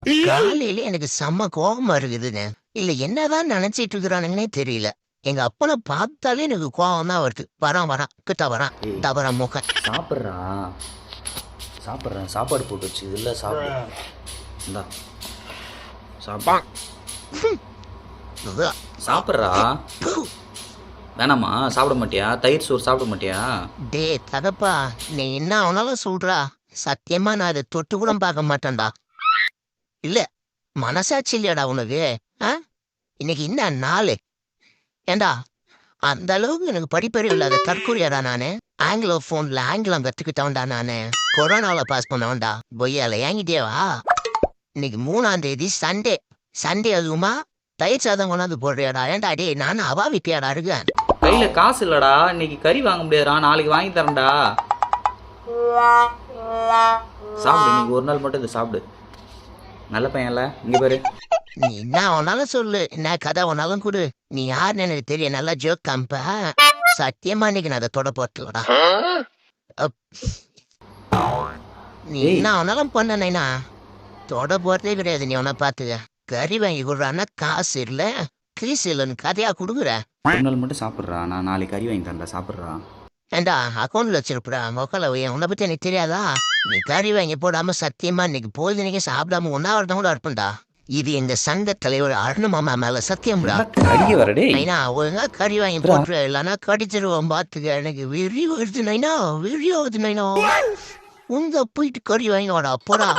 காலையில எனக்கு செம்ம கோபமா இருக்குதுங்க. இல்ல என்னதான் நினைச்சிட்டு இருக்கிறானுங்கன்னே தெரியல. எங்க அப்பனை பார்த்தாலே எனக்கு கோபம் தான் வருது. வரான் கிட்ட வரான் ஏய் தவற முக. சாப்பிட்றா சாப்பிட்றேன் சாப்பாடு போட்டு வச்சு இதில் சாப்பிடு. இந்தா சாப்பா சாப்பிட்றா. வேணாமா சாப்பிட மாட்டியா? தயிர் சோறு சாப்பிட மாட்டியா? டே தகப்பா, நீ என்ன ஆனாலும் சொல்றா. சத்தியமா நான் அதை தொட்டு கூட பார்க்க மாட்டேன்டா. இல்ல மனசாட்சி இல்லையாடா உனக்கு? ஆ இன்னைக்கு என்ன நாளு? ஏண்டா அந்த அளவுக்கு எனக்கு படிப்பறிவு இல்லாத தற்கொலையாடா நானு. ஆங்கிலோ போன்ல ஆங்கிலம் கத்துக்கிட்டவன்டா நானு. கொரோனாவில் பாஸ் பண்ணவன்டா. பொய்யால ஏங்கிட்டேவா? இன்னைக்கு 3ஆம் தேதி சண்டே. சண்டே அதுவுமா தயிர் சாதம் கொண்டாந்து போடுறியாடா? ஏன்டா டே நானும் அவா விப்பியாடா இருக்கேன். கையில் காசு இல்லைடா, இன்னைக்கு கறி வாங்க முடியாதுடா, நாளைக்கு வாங்கி தரேன்டா. சாப்பிடு, இன்னைக்கு ஒரு நாள் மட்டும் இதை சாப்பிடு. நல்ல பையன்ல, இங்கே பாரு. நீ என்ன வேணாலும் சொல்லு, என்ன கதை வேணாலும் கொடு. நீ யாருன்னு எனக்கு தெரியும். நல்லா ஜோக் காம்பா. சத்தியமா இன்னைக்கு நான் அதை தொட போட்டுலடா. நீ என்ன வேணாலும் பண்ணனா தொட போறதே கிடையாது. நீ உன பாத்துக்க. கறி வாங்கி கொடுறான்னா காசு இல்ல கிரீஸ் இல்லைன்னு கதையா கொடுக்குற. ஒரு நாள் மட்டும் சாப்பிட்றா, நான் நாளைக்கு கறி வாங்கி தரேன்டா, சாப்பிட்றா. ஏண்டா அக்கௌண்ட்ல வச்சிருப்பா மொக்கல உன்னை பத்தி எனக்கு தெரியாதா? நீ கறி வாங்கி போடாம சத்தியமா இன்னைக்கு பொழுதுனைக்கு சாப்பிடாம ஒன்னாவது கூட இருப்பேன்டா. இது எங்க சங்க தலைவர் அருணமாமா மேல சத்தியம்டா. கறிய வரடே. நைனா ஒழுங்கா கறி வாங்கி போட்டுரு, இல்லைன்னா கடிச்சிருவோம் பாத்துக்க. எனக்கு வெறி வருது நைனா, வெறி வருது நைனா. உங்க போயிட்டு கறி வாங்கி வாடா போடா.